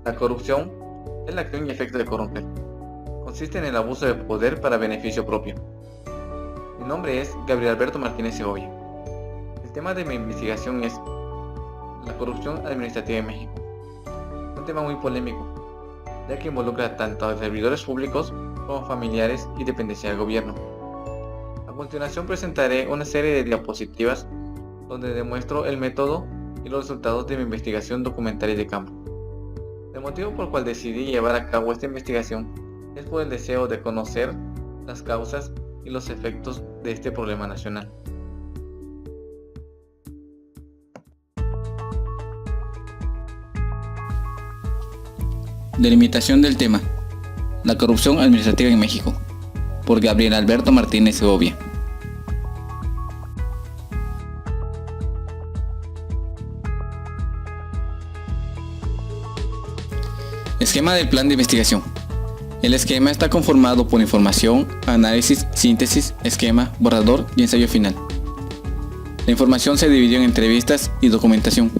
La corrupción es la acción y efecto de corromper. Consiste en el abuso de poder para beneficio propio. Mi nombre es Gabriel Alberto Martínez Segovia. El tema de mi investigación es la corrupción administrativa en México. Un tema muy polémico, ya que involucra tanto a servidores públicos como familiares y dependencia del gobierno. A continuación presentaré una serie de diapositivas donde demuestro el método y los resultados de mi investigación documental y de campo. El motivo por el cual decidí llevar a cabo esta investigación es por el deseo de conocer las causas y los efectos de este problema nacional. Delimitación del tema: la corrupción administrativa en México, por Gabriel Alberto Martínez Segovia. Esquema del plan de investigación. El esquema está conformado por información, análisis, síntesis, esquema, borrador y ensayo final. La información se dividió en entrevistas y documentación.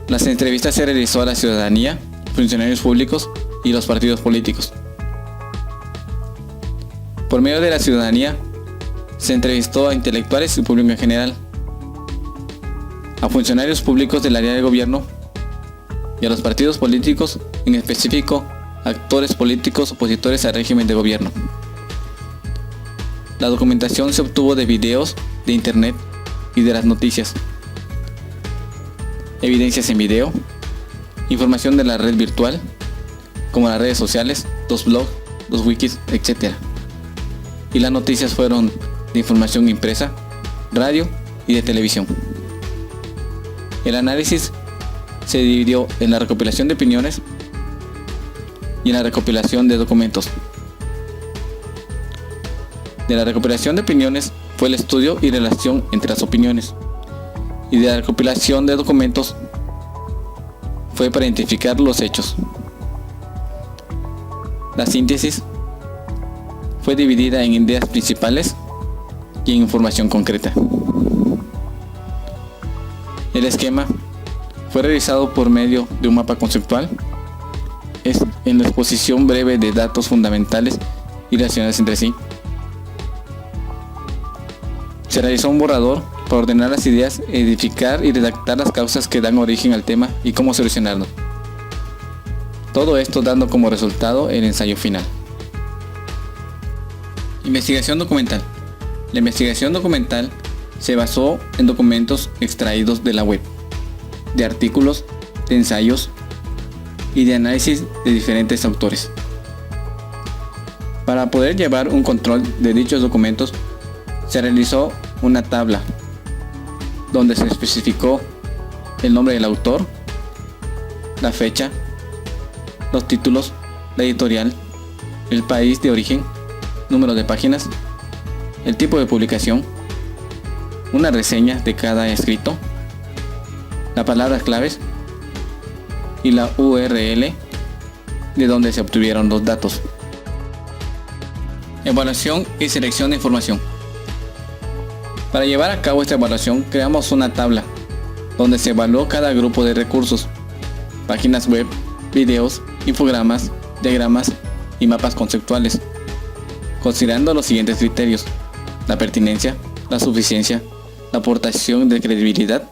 Las entrevistas se realizó a la ciudadanía, funcionarios públicos y los partidos políticos. Por medio de la ciudadanía, se entrevistó a intelectuales y público en general, a funcionarios públicos del área de gobierno y a los partidos políticos, en específico, actores políticos opositores al régimen de gobierno. La documentación se obtuvo de videos, de internet y de las noticias, evidencias en video, información de la red virtual, como las redes sociales, los blogs, los wikis, etc. Y las noticias fueron de información impresa, radio y de televisión. El análisis se dividió en la recopilación de opiniones y en la recopilación de documentos. De la recopilación de opiniones fue el estudio y relación entre las opiniones, y de la recopilación de documentos fue para identificar los hechos. La síntesis fue dividida en ideas principales y en información concreta. El esquema fue realizado por medio de un mapa conceptual, en la exposición breve de datos fundamentales y relacionados entre sí. Se realizó un borrador para ordenar las ideas, edificar y redactar las causas que dan origen al tema y cómo solucionarlo. Todo esto dando como resultado el ensayo final. Investigación documental. La investigación documental se basó en documentos extraídos de la web, de artículos, de ensayos y de análisis de diferentes autores. Para poder llevar un control de dichos documentos, se realizó una tabla donde se especificó el nombre del autor, la fecha, los títulos, la editorial, el país de origen, número de páginas, el tipo de publicación, una reseña de cada escrito, las palabras claves y la URL de donde se obtuvieron los datos. Evaluación y selección de información. Para llevar a cabo esta evaluación creamos una tabla donde se evaluó cada grupo de recursos, páginas web, videos, infogramas, diagramas y mapas conceptuales, considerando los siguientes criterios: la pertinencia, la suficiencia, la aportación de credibilidad,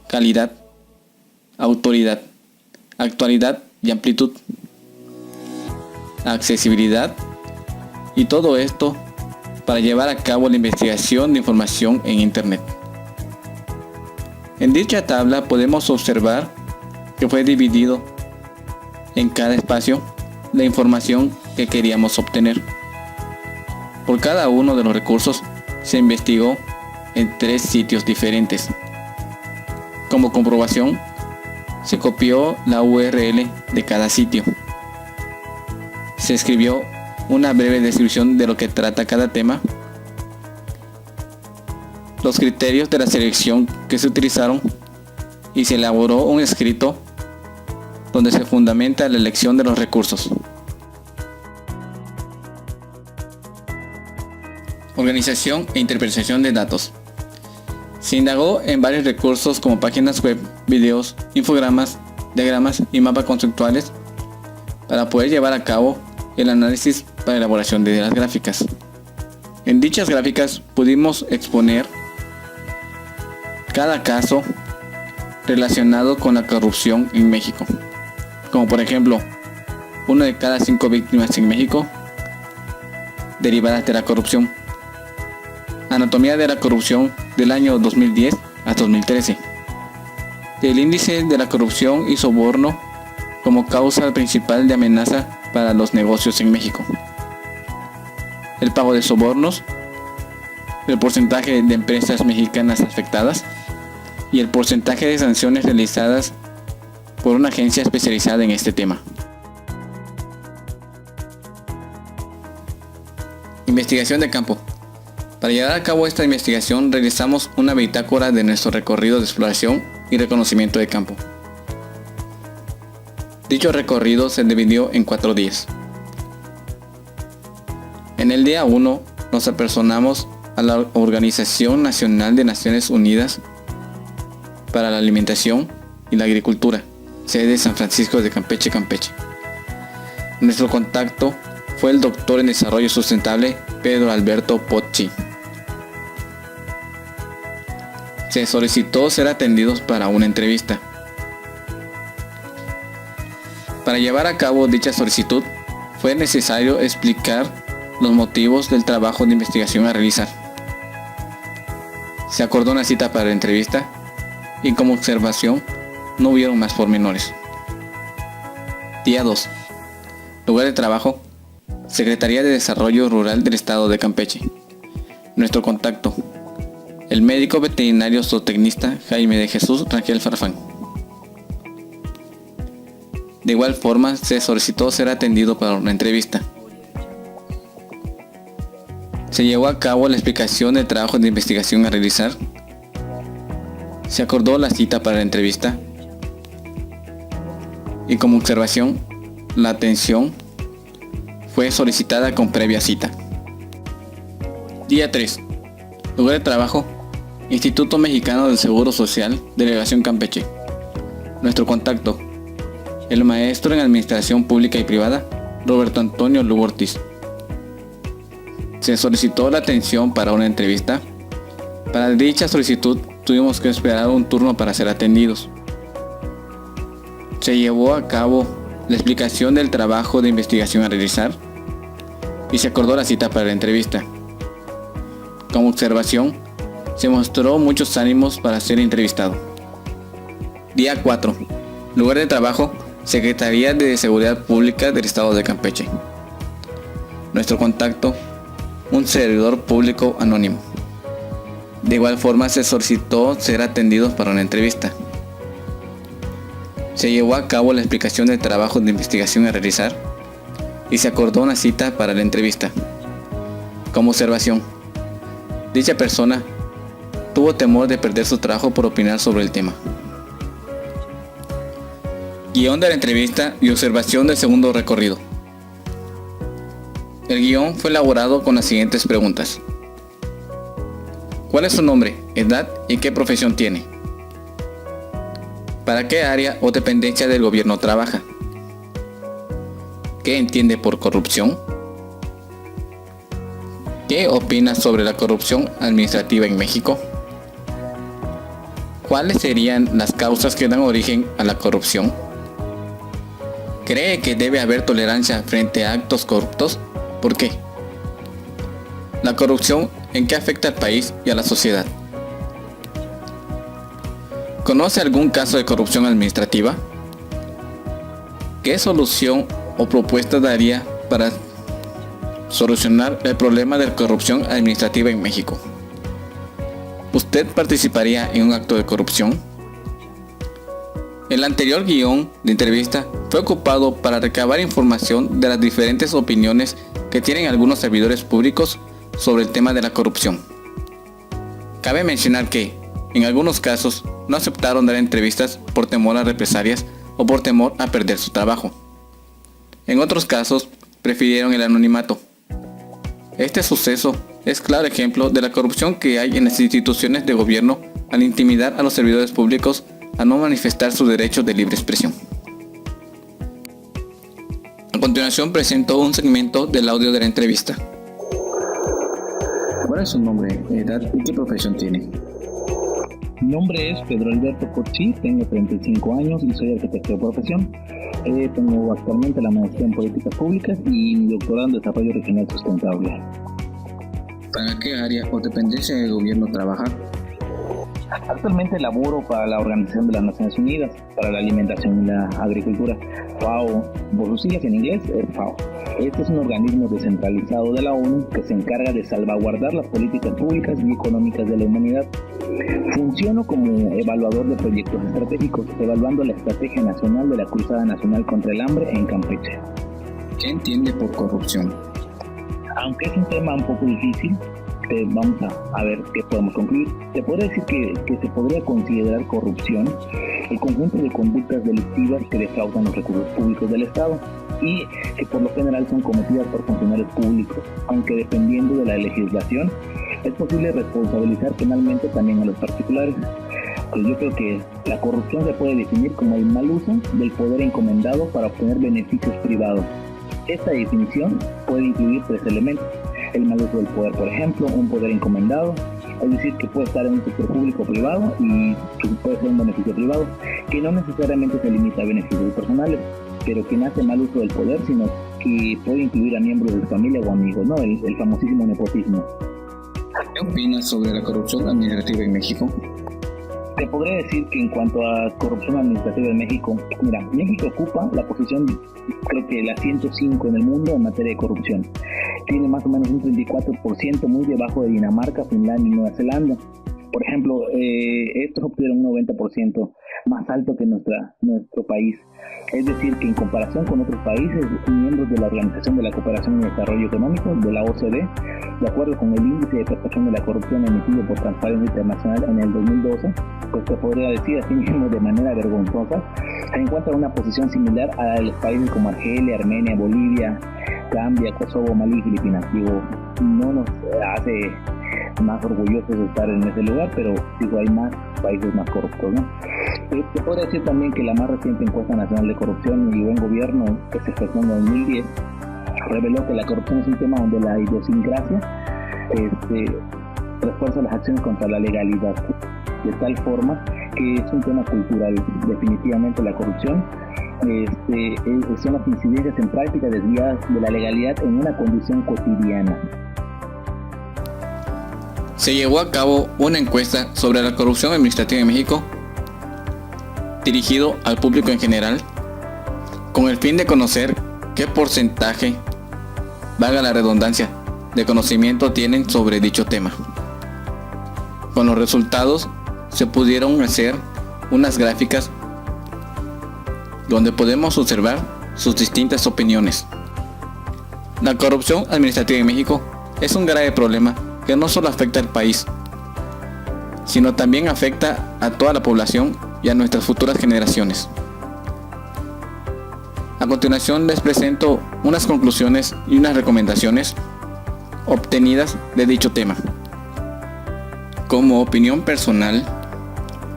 calidad, autoridad, actualidad y amplitud, accesibilidad, y todo esto para llevar a cabo la investigación de información en Internet. En dicha tabla podemos observar que fue dividido en cada espacio la información que queríamos obtener. Por cada uno de los recursos se investigó en 3 sitios diferentes. Como comprobación, se copió la URL de cada sitio. Se escribió una breve descripción de lo que trata cada tema, los criterios de la selección que se utilizaron, y se elaboró un escrito donde se fundamenta la elección de los recursos. Organización e interpretación de datos. Se indagó en varios recursos como páginas web, videos, infogramas diagramas y mapas conceptuales para poder llevar a cabo el análisis para elaboración de las gráficas. En dichas gráficas pudimos exponer cada caso relacionado con la corrupción en México, como por ejemplo, 1 de cada 5 víctimas en México derivadas de la corrupción, anatomía de la corrupción del año 2010 a 2013, el índice de la corrupción y soborno como causa principal de amenaza para los negocios en México, el pago de sobornos, el porcentaje de empresas mexicanas afectadas y el porcentaje de sanciones realizadas por una agencia especializada en este tema. Investigación de campo. Para llevar a cabo esta investigación realizamos una bitácora de nuestro recorrido de exploración y reconocimiento de campo. Dicho recorrido se dividió en 4 días. En el día 1 nos apersonamos a la Organización Nacional de Naciones Unidas para la Alimentación y la Agricultura, sede San Francisco de Campeche, Campeche. Nuestro contacto fue el doctor en Desarrollo Sustentable Pedro Alberto Pocci. Se solicitó ser atendidos para una entrevista. Para llevar a cabo dicha solicitud fue necesario explicar los motivos del trabajo de investigación a realizar. Se acordó una cita para la entrevista y como observación no hubieron más pormenores. Día 2. Lugar de trabajo: Secretaría de Desarrollo Rural del Estado de Campeche. Nuestro contacto: el médico veterinario zootecnista Jaime de Jesús Rangel Farfán. De igual forma se solicitó ser atendido para una entrevista. Se llevó a cabo la explicación del trabajo de investigación a realizar. Se acordó la cita para la entrevista. Y como observación, la atención fue solicitada con previa cita. Día 3. Lugar de trabajo: Instituto Mexicano del Seguro Social, Delegación Campeche. Nuestro contacto: el maestro en Administración Pública y Privada, Roberto Antonio Lugo Ortiz. Se solicitó la atención para una entrevista. Para dicha solicitud tuvimos que esperar un turno para ser atendidos. Se llevó a cabo la explicación del trabajo de investigación a realizar y se acordó la cita para la entrevista. Como observación, se mostró muchos ánimos para ser entrevistado. Día 4. Lugar de trabajo: Secretaría de Seguridad Pública del Estado de Campeche. Nuestro contacto: un servidor público anónimo. De igual forma se solicitó ser atendidos para una entrevista. Se llevó a cabo la explicación del trabajo de investigación a realizar y se acordó una cita para la entrevista. Como observación, dicha persona tuvo temor de perder su trabajo por opinar sobre el tema. Guión de la entrevista y observación del segundo recorrido. El guión fue elaborado con las siguientes preguntas: ¿cuál es su nombre, edad y qué profesión tiene? ¿Para qué área o dependencia del gobierno trabaja? ¿Qué entiende por corrupción? ¿Qué opina sobre la corrupción administrativa en México? ¿Cuáles serían las causas que dan origen a la corrupción? ¿Cree que debe haber tolerancia frente a actos corruptos? ¿Por qué? La corrupción, ¿en qué afecta al país y a la sociedad? ¿Conoce algún caso de corrupción administrativa? ¿Qué solución o propuesta daría para solucionar el problema de la corrupción administrativa en México? ¿Usted participaría en un acto de corrupción? El anterior guión de entrevista fue ocupado para recabar información de las diferentes opiniones que tienen algunos servidores públicos sobre el tema de la corrupción. Cabe mencionar que, en algunos casos, no aceptaron dar entrevistas por temor a represalias o por temor a perder su trabajo. En otros casos, prefirieron el anonimato. Este suceso es claro ejemplo de la corrupción que hay en las instituciones de gobierno al intimidar a los servidores públicos a no manifestar su derecho de libre expresión. A continuación presento un segmento del audio de la entrevista. ¿Cuál es su nombre, edad y qué profesión tiene? Mi nombre es Pedro Alberto Cochi, tengo 35 años y soy arquitecto de profesión. Tengo actualmente la maestría en políticas públicas y mi doctorado en desarrollo regional sustentable. ¿Para qué área o dependencia del gobierno trabaja? Actualmente laboro para la Organización de las Naciones Unidas para la Alimentación y la Agricultura, FAO, por sus siglas en inglés es FAO. Este es un organismo descentralizado de la ONU que se encarga de salvaguardar las políticas públicas y económicas de la humanidad. Funciono como evaluador de proyectos estratégicos, evaluando la Estrategia Nacional de la Cruzada Nacional contra el Hambre en Campeche. ¿Qué entiende por corrupción? Aunque es un tema un poco difícil, vamos a ver qué podemos concluir. Se podría decir que se podría considerar corrupción el conjunto de conductas delictivas que defraudan los recursos públicos del Estado y que por lo general son cometidas por funcionarios públicos, aunque dependiendo de la legislación es posible responsabilizar penalmente también a los particulares. Pues yo creo que la corrupción se puede definir como el mal uso del poder encomendado para obtener beneficios privados. Esta definición puede incluir 3 elementos: el mal uso del poder, por ejemplo, un poder encomendado, es decir, que puede estar en un sector público o privado y que puede ser un beneficio privado, que no necesariamente se limita a beneficios personales, pero que no hace mal uso del poder, sino que puede incluir a miembros de su familia o amigos, ¿no? El famosísimo nepotismo. ¿Qué opinas sobre la corrupción administrativa en México? Te podría decir que en cuanto a corrupción administrativa en México, mira, México ocupa la posición, creo que la 105 en el mundo en materia de corrupción. Tiene más o menos un 34%, muy debajo de Dinamarca, Finlandia y Nueva Zelanda. Por ejemplo, estos obtuvieron un 90% más alto que nuestro país. Es decir, que en comparación con otros países miembros de la Organización de la Cooperación y Desarrollo Económico, de la OCDE, de acuerdo con el índice de percepción de la corrupción emitido por Transparencia Internacional en el 2012, pues se podría decir así mismo de manera vergonzosa, se encuentra una posición similar a la de los países como Argelia, Armenia, Bolivia, Gambia, Kosovo, Malí y Filipinas. Digo, no nos hace más orgullosos de estar en ese lugar, pero digo, hay más países más corruptos, ¿no? Se puede decir también que la más reciente encuesta nacional de corrupción y buen gobierno, que se efectuó en 2010, reveló que la corrupción es un tema donde la idiosincrasia refuerza las acciones contra la legalidad, de tal forma que es un tema cultural. Definitivamente la corrupción son las incidencias en prácticas desviadas de la legalidad en una condición cotidiana. Se llevó a cabo una encuesta sobre la corrupción administrativa en México, dirigido al público en general, con el fin de conocer qué porcentaje, valga la redundancia, de conocimiento tienen sobre dicho tema. Con los resultados se pudieron hacer unas gráficas donde podemos observar sus distintas opiniones. La corrupción administrativa en México es un grave problema que no solo afecta al país, sino también afecta a toda la población y a nuestras futuras generaciones. A continuación les presento unas conclusiones y unas recomendaciones obtenidas de dicho tema. Como opinión personal,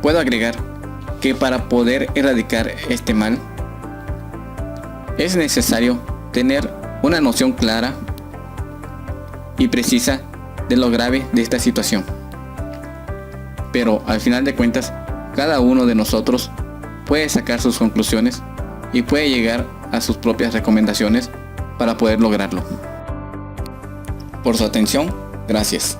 puedo agregar que para poder erradicar este mal, es necesario tener una noción clara y precisa de lo grave de esta situación. Pero al final de cuentas, cada uno de nosotros puede sacar sus conclusiones y puede llegar a sus propias recomendaciones para poder lograrlo. Por su atención, gracias.